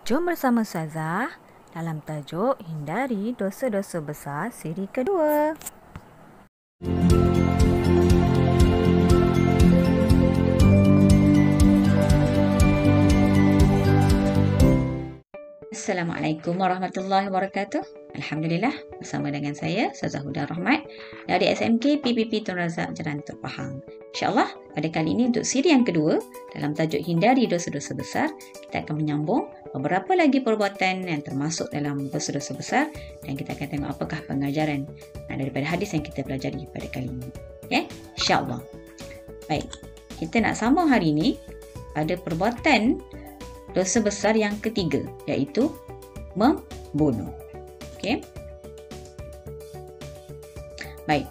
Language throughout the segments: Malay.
Jom bersama Ustazah dalam tajuk Hindari Dosa-Dosa Besar siri kedua. Assalamualaikum warahmatullahi wabarakatuh. Alhamdulillah, bersama dengan saya Ustazah Huda Rahmat dari SMK PPP Tun Razak Jerantuk Pahang. InsyaAllah pada kali ini untuk siri yang kedua dalam tajuk Hindari Dosa-Dosa Besar, kita akan menyambung beberapa lagi perbuatan yang termasuk dalam dosa-dosa besar dan kita akan tengok apakah pengajaran daripada hadis yang kita pelajari pada kali ini. Okay? InsyaAllah. Baik, kita nak sambung hari ini pada perbuatan dosa besar yang ketiga, iaitu membunuh. Okey. Baik.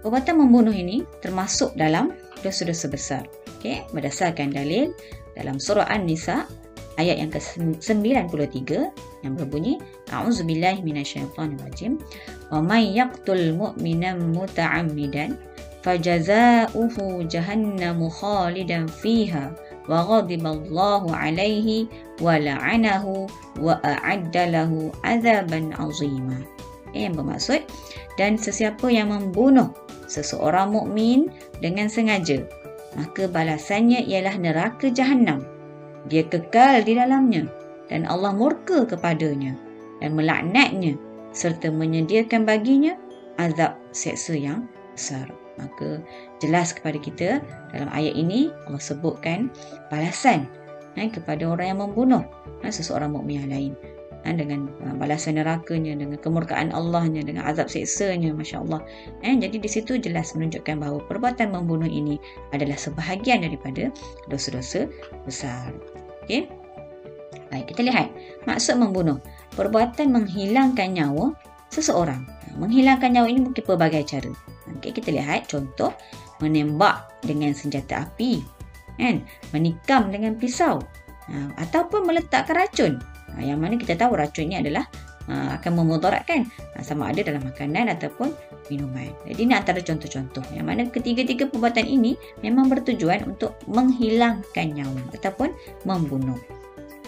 Perbuatan membunuh ini termasuk dalam dosa-dosa besar. Okey, berdasarkan dalil dalam surah An-Nisa ayat yang ke-93 yang berbunyi A'udzubillahi minasyaitonirrajim. Wa may yaqtul mu'mina muta'ammidan fajazaohu jahannamu khalidan fiha wa ghadiballahu alaihi wa la'anahu wa a'adda lahu azaban azima. Yang bermaksud, dan sesiapa yang membunuh seseorang mukmin dengan sengaja, maka balasannya ialah neraka Jahannam. Dia kekal di dalamnya dan Allah murka kepadanya dan melaknatnya serta menyediakan baginya azab seksa yang besar. Maka jelas kepada kita dalam ayat ini Allah sebutkan balasan kepada orang yang membunuh seseorang mukmin yang lain dengan balasan nerakanya, dengan kemurkaan Allahnya, dengan azab seksanya, masya-Allah. Jadi di situ jelas menunjukkan bahawa perbuatan membunuh ini adalah sebahagian daripada dosa-dosa besar. Okey. Baik, kita lihat maksud membunuh, perbuatan menghilangkan nyawa seseorang. Menghilangkan nyawa ini mungkin pelbagai cara. Okay, kita lihat contoh menembak dengan senjata api, menikam dengan pisau, ataupun meletakkan racun. Yang mana kita tahu racun ini adalah akan memudaratkan sama ada dalam makanan ataupun minuman. Jadi ini antara contoh-contoh yang mana ketiga-tiga perbuatan ini memang bertujuan untuk menghilangkan nyawa ataupun membunuh.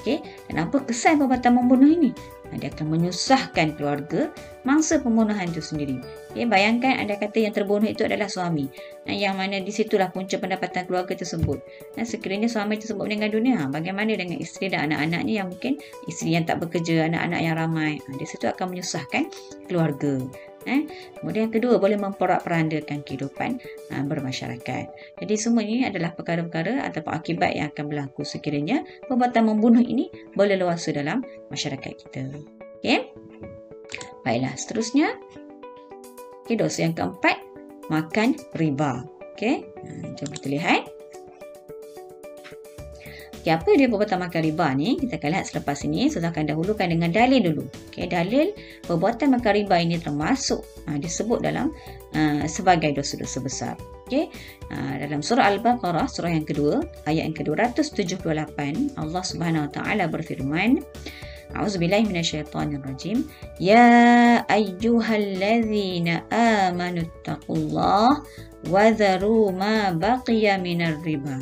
Okay. Dan apa kesan perbuatan membunuh ini? Dia akan menyusahkan keluarga mangsa pembunuhan itu sendiri. Okay. Bayangkan anda kata yang terbunuh itu adalah suami, yang mana di situlah punca pendapatan keluarga tersebut. Sekiranya suami tersebut meninggal dunia, bagaimana dengan isteri dan anak-anaknya yang mungkin isteri yang tak bekerja, anak-anak yang ramai. Di situ akan menyusahkan keluarga. Kemudian yang kedua, boleh memporak-perandakan kehidupan bermasyarakat. Jadi semua ini adalah perkara-perkara ataupun akibat yang akan berlaku sekiranya perbuatan membunuh ini boleh luasa dalam masyarakat kita. Okey. Baiklah, seterusnya. Okey, dosa yang keempat, makan riba. Okey. Jom kita lihat. Okay, apa dia perbuatan makan riba ni? Kita akan lihat selepas ini. Saya akan dahulukan dengan dalil dulu. Okay, dalil perbuatan makan riba ini termasuk disebut dalam sebagai dosa-dosa besar. Okay, dalam surah Al-Baqarah, surah yang kedua, ayat yang ke-278, Allah Subhanahu Wa Taala berfirman, A'udzubillahi minasyaitonirrajim. Ya ayyuhallazina amanu taqullaha wa dharu ma baqiya minar riba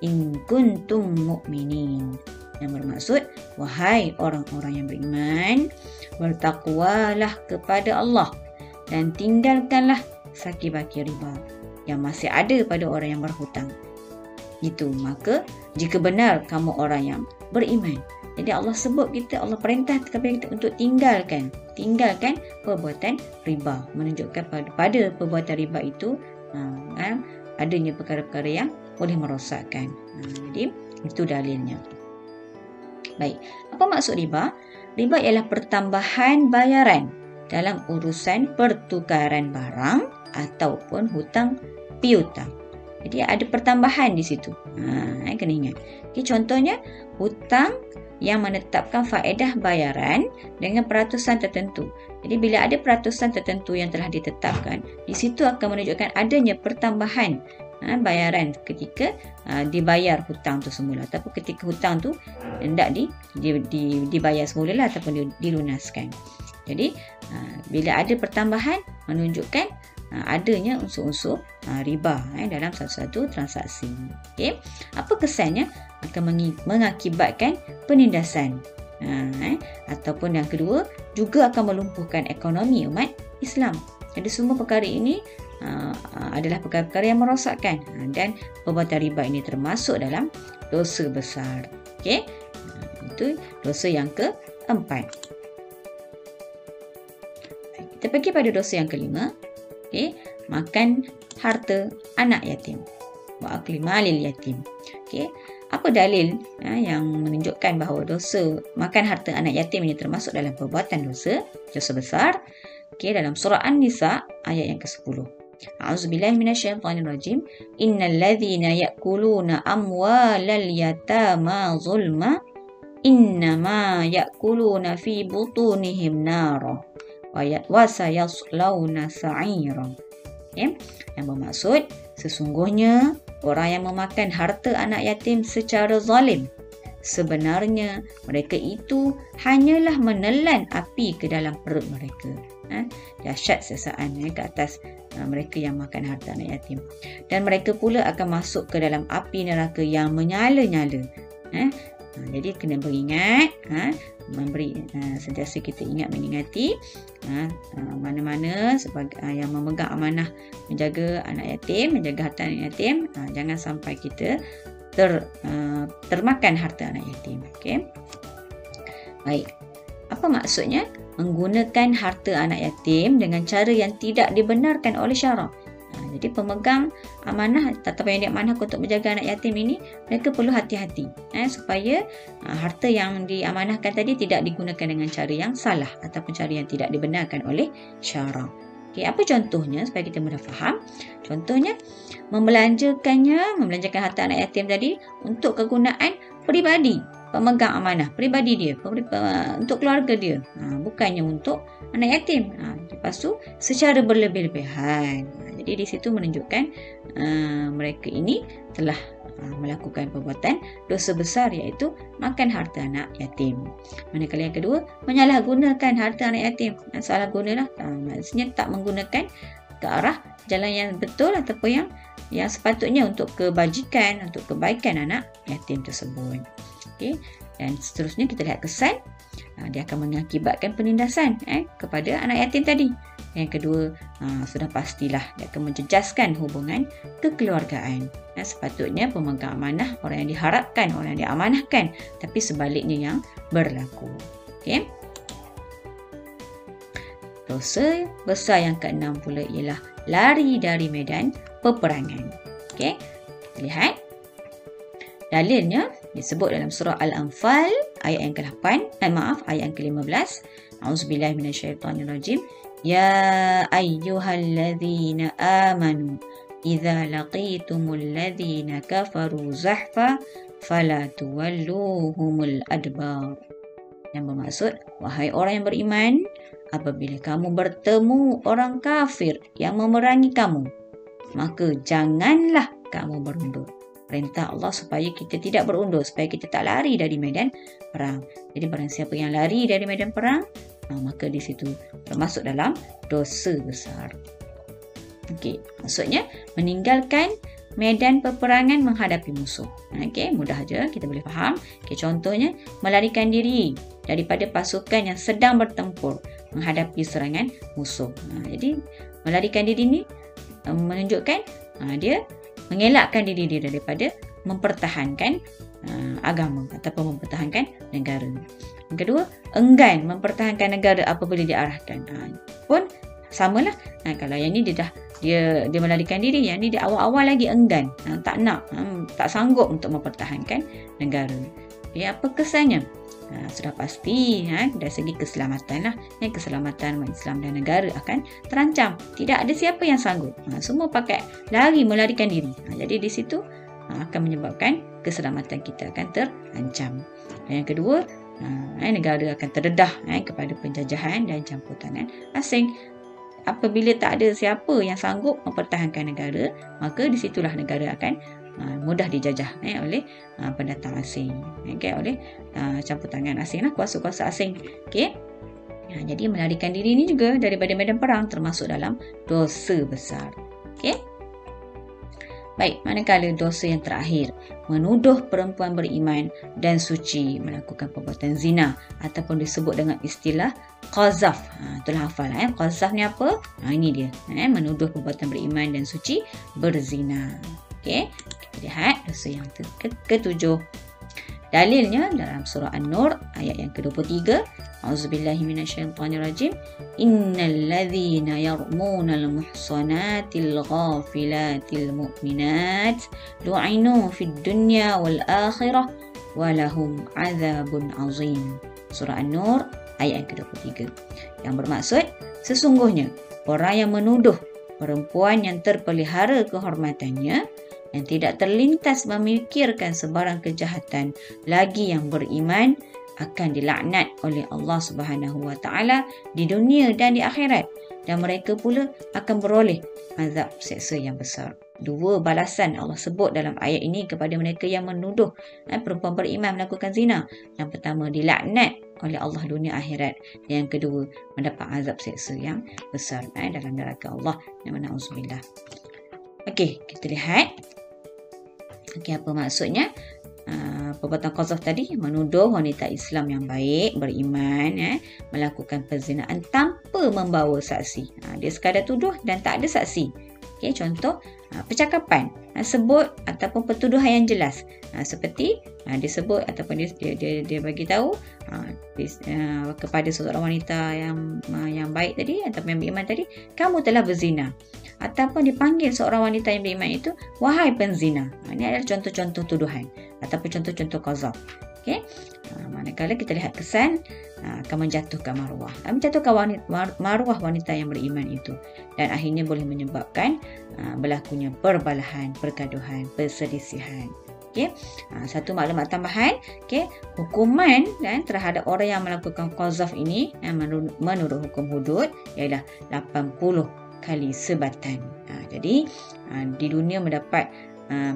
in kuntum mu'minin. Yang bermaksud, wahai orang-orang yang beriman, bertakwalah kepada Allah dan tinggalkanlah saki-baki riba yang masih ada pada orang yang berhutang. Itu, maka jika benar kamu orang yang beriman. Jadi Allah sebut kita, Allah perintah kepada kita untuk tinggalkan perbuatan riba, menunjukkan pada perbuatan riba itu adanya perkara-perkara yang boleh merosakkan. Jadi itu dalilnya. Baik, apa maksud riba? Riba ialah pertambahan bayaran dalam urusan pertukaran barang ataupun hutang piutang. Jadi ada pertambahan di situ. Kena ingat. Okay, contohnya hutang yang menetapkan faedah bayaran dengan peratusan tertentu. Jadi bila ada peratusan tertentu yang telah ditetapkan, di situ akan menunjukkan adanya pertambahan bayaran ketika dibayar hutang tu semula, ataupun ketika hutang tu hendak dibayar semula ataupun dilunaskan. Jadi bila ada pertambahan menunjukkan adanya unsur-unsur riba dalam satu-satu transaksi. Okay. Apa kesannya? Akan mengakibatkan penindasan. Ataupun yang kedua, juga akan melumpuhkan ekonomi umat Islam. Jadi semua perkara ini adalah perkara-perkara yang merosakkan, dan perbuatan riba ini termasuk dalam dosa besar. Okey, itu dosa yang keempat. Kita pergi pada dosa yang kelima. Okey, makan harta anak yatim. Wa akli malil yatim. Okey, apa dalil yang menunjukkan bahawa dosa makan harta anak yatim ini termasuk dalam perbuatan dosa besar? Okey, dalam surah An-Nisa ayat yang ke-10. A'udzubillahi minasyaitonirrajim. Innal ladzina ya'kuluna amwalal yatama zulma innama ya'kuluna fi butunihim nara wa sayaslawna sa'ira. Okay. Yang bermaksud, sesungguhnya orang yang memakan harta anak yatim secara zalim, sebenarnya mereka itu hanyalah menelan api ke dalam perut mereka. Dahsyat sesaan ke atas mereka yang makan harta anak yatim. Dan mereka pula akan masuk ke dalam api neraka yang menyala-nyala. Jadi kena beringat, sentiasa kita ingat mengingati mana-mana sebagai yang memegang amanah menjaga anak yatim, menjaga harta anak yatim, jangan sampai kita termakan harta anak yatim. Okey. Baik. Apa maksudnya menggunakan harta anak yatim dengan cara yang tidak dibenarkan oleh syarak? Jadi pemegang amanah ataupun yang diamanahkan untuk menjaga anak yatim ini, mereka perlu hati-hati supaya harta yang diamanahkan tadi tidak digunakan dengan cara yang salah ataupun cara yang tidak dibenarkan oleh syarak. Okay, apa contohnya supaya kita mudah faham? Contohnya membelanjakan harta anak yatim tadi untuk kegunaan peribadi pemegang amanah, peribadi dia, untuk keluarga dia, bukannya untuk anak yatim. Lepas tu secara berlebih-lebihan. Jadi di situ menunjukkan mereka ini telah melakukan perbuatan dosa besar, iaitu makan harta anak yatim. Manakala yang kedua, menyalahgunakan harta anak yatim. Salah gunalah, maksudnya tak menggunakan ke arah jalan yang betul ataupun yang sepatutnya untuk kebajikan, untuk kebaikan anak yatim tersebut. Okey, dan seterusnya kita lihat kesan. Dia akan mengakibatkan penindasan kepada anak yatim tadi. Yang kedua, sudah pastilah dia akan menjejaskan hubungan kekeluargaan. Sepatutnya pemegang amanah, orang yang diharapkan, orang yang diamanahkan, tapi sebaliknya yang berlaku. Okey. Dosa besar yang ke-6 pula ialah lari dari medan peperangan. Okey. Kita lihat. Dalilnya disebut dalam surah Al-Anfal ayat yang ke-8, ayat yang ke-15. A'udzubillahi minasyaitonirrajim. Ya ayyuhalladzina amanu idza laqitumul ladzina kafaru zahfa fala tuwalluhumul adbar. Yang bermaksud, wahai orang yang beriman, apabila kamu bertemu orang kafir yang memerangi kamu, maka janganlah kamu berundur. Perintah Allah supaya kita tidak berundur, supaya kita tak lari dari medan perang. Jadi barang siapa yang lari dari medan perang, maka di situ termasuk dalam dosa besar. Okey, maksudnya meninggalkan medan peperangan menghadapi musuh. Okey, mudah aja kita boleh faham. Okey, contohnya melarikan diri daripada pasukan yang sedang bertempur menghadapi serangan musuh. Jadi melarikan diri ni menunjukkan dia mengelakkan diri dia daripada mempertahankan agama ataupun mempertahankan negara. Yang kedua, enggan mempertahankan negara apabila diarahkan. Pun samalah. Kalau yang ni dia melarikan diri, yang ni dia awal-awal lagi enggan, tak nak, tak sanggup untuk mempertahankan negara. Apa kesannya? Sudah pasti dari segi keselamatan lah, keselamatan umat Islam dan negara akan terancam. Tidak ada siapa yang sanggup, semua pakai lari melarikan diri. Jadi di situ akan menyebabkan keselamatan kita akan terancam. Dan yang kedua, negara akan terdedah kepada penjajahan dan campur tangan asing. Apabila tak ada siapa yang sanggup mempertahankan negara, maka di situlah negara akan mudah dijajah oleh pendatang asing, oleh campur tangan asing, kuasa-kuasa asing. Jadi melarikan diri ini juga daripada medan perang termasuk dalam dosa besar. Baik, manakala dosa yang terakhir, menuduh perempuan beriman dan suci melakukan perbuatan zina ataupun disebut dengan istilah qazaf. Itulah hafal. Qazaf ni apa? Ini dia. Menuduh perbuatan beriman dan suci berzina. Okey, kita lihat dosa yang ketujuh. Dalilnya dalam surah An-Nur ayat yang ke-23. A'udzubillahi minasyaitonirrajim. Innal ladzina yarmunal muhsanatil ghafilatil mu'minat lu'inu fid dunya wal akhirah wa lahum 'adzabun 'azim. Surah An-Nur ayat yang ke-23. Yang bermaksud sesungguhnya orang yang menuduh perempuan yang terpelihara kehormatannya yang tidak terlintas memikirkan sebarang kejahatan lagi yang beriman akan dilaknat oleh Allah Subhanahu Wa Taala di dunia dan di akhirat, dan mereka pula akan beroleh azab seksa yang besar. Dua balasan Allah sebut dalam ayat ini kepada mereka yang menuduh perempuan beriman melakukan zina. Yang pertama, dilaknat oleh Allah dunia akhirat. Yang kedua, mendapat azab seksa yang besar dalam neraka Allah. Na'udzubillah. Okey, kita lihat. Okey, apa maksudnya? Perbuatan qazaf tadi menuduh wanita Islam yang baik, beriman, melakukan perzinaan tanpa membawa saksi. Dia sekadar tuduh dan tak ada saksi. Okey, contoh percakapan sebut ataupun pertuduhan yang jelas. Seperti dia sebut ataupun dia bagi tahu kepada seorang wanita yang baik tadi ataupun yang beriman tadi, kamu telah berzina. Ataupun dipanggil seorang wanita yang beriman itu, wahai penzina. Ini adalah contoh-contoh tuduhan ataupun contoh-contoh qazaf. Okey. Manakala kita lihat kesan akan menjatuhkan maruah. Menjatuhkan maruah wanita yang beriman itu, dan akhirnya boleh menyebabkan berlakunya perbalahan, pergaduhan, perselisihan. Okey. Satu maklumat tambahan, okey, hukuman terhadap orang yang melakukan qazaf ini menurut hukum hudud ialah 80 kali sebatan. Jadi di dunia mendapat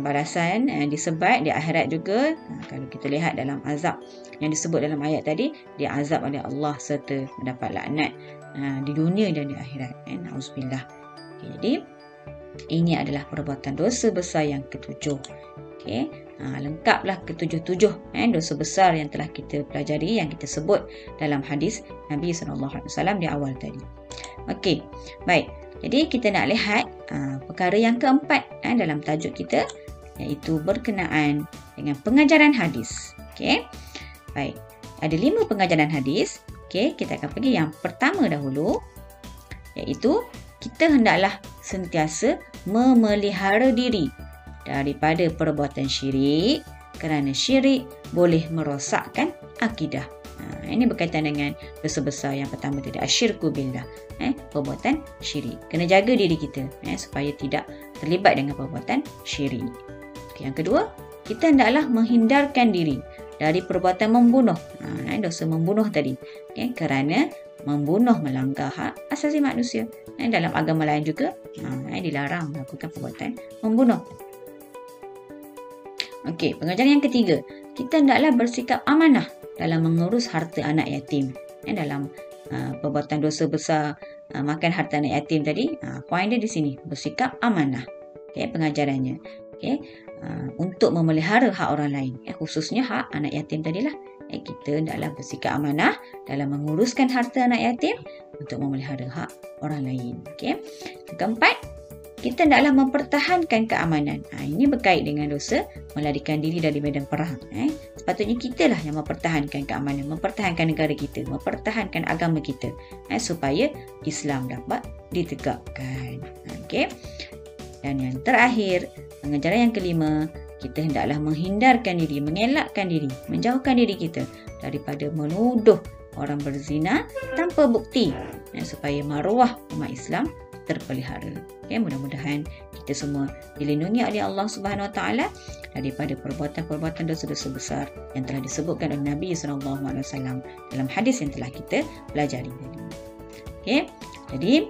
balasan disebat, di akhirat juga kalau kita lihat dalam azab yang disebut dalam ayat tadi, dia azab oleh Allah serta mendapat laknat di dunia dan di akhirat. Na'udzubillah. Okay, jadi ini adalah perbuatan dosa besar yang ketujuh. Okay. Lengkaplah ketujuh-tujuh dosa besar yang telah kita pelajari, yang kita sebut dalam hadis Nabi SAW di awal tadi. Okey, baik. Jadi kita nak lihat perkara yang keempat dalam tajuk kita, iaitu berkenaan dengan pengajaran hadis. Okey. Baik. Ada 5 pengajaran hadis. Okey, kita akan pergi yang pertama dahulu, iaitu kita hendaklah sentiasa memelihara diri daripada perbuatan syirik, kerana syirik boleh merosakkan akidah. Ini berkaitan dengan dosa besar yang pertama tadi, asyirku billah, perbuatan syirik. Kena jaga diri kita supaya tidak terlibat dengan perbuatan syirik. Okay, yang kedua, kita hendaklah menghindarkan diri dari perbuatan membunuh. Dosa membunuh tadi, kerana membunuh melanggar hak asasi manusia. Dalam agama lain juga dilarang melakukan perbuatan membunuh. Okey, pengajaran yang ketiga, kita hendaklah bersikap amanah dalam mengurus harta anak yatim. Dalam perbuatan dosa besar makan harta anak yatim tadi, poin dia di sini, bersikap amanah. Okey, pengajarannya. Okey, untuk memelihara hak orang lain, khususnya hak anak yatim tadilah. Kita hendaklah bersikap amanah dalam menguruskan harta anak yatim untuk memelihara hak orang lain. Okey. Yang keempat, kita hendaklah mempertahankan keamanan. Ini berkait dengan dosa melarikan diri dari medan perang. Sepatutnya kitalah yang mempertahankan keamanan, mempertahankan negara kita, mempertahankan agama kita, supaya Islam dapat ditegakkan. Okey. Dan yang terakhir, pengajaran yang kelima, kita hendaklah menghindarkan diri, mengelakkan diri, menjauhkan diri kita daripada menuduh orang berzina tanpa bukti, supaya maruah umat Islam terpelihara. Okay, mudah-mudahan kita semua dilindungi oleh Allah Subhanahu Wa Taala daripada perbuatan-perbuatan dosa-dosa besar yang telah disebutkan oleh Nabi SAW dalam hadis yang telah kita pelajari tadi. Okay, jadi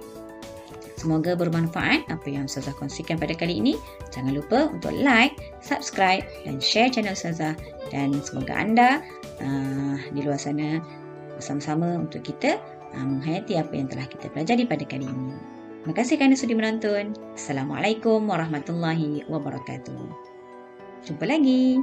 semoga bermanfaat apa yang Ustazah kongsikan pada kali ini. Jangan lupa untuk like, subscribe dan share channel Ustazah, dan semoga anda di luar sana bersama-sama untuk kita menghayati apa yang telah kita pelajari pada kali ini. Terima kasih kerana sudi menonton. Assalamualaikum warahmatullahi wabarakatuh. Jumpa lagi.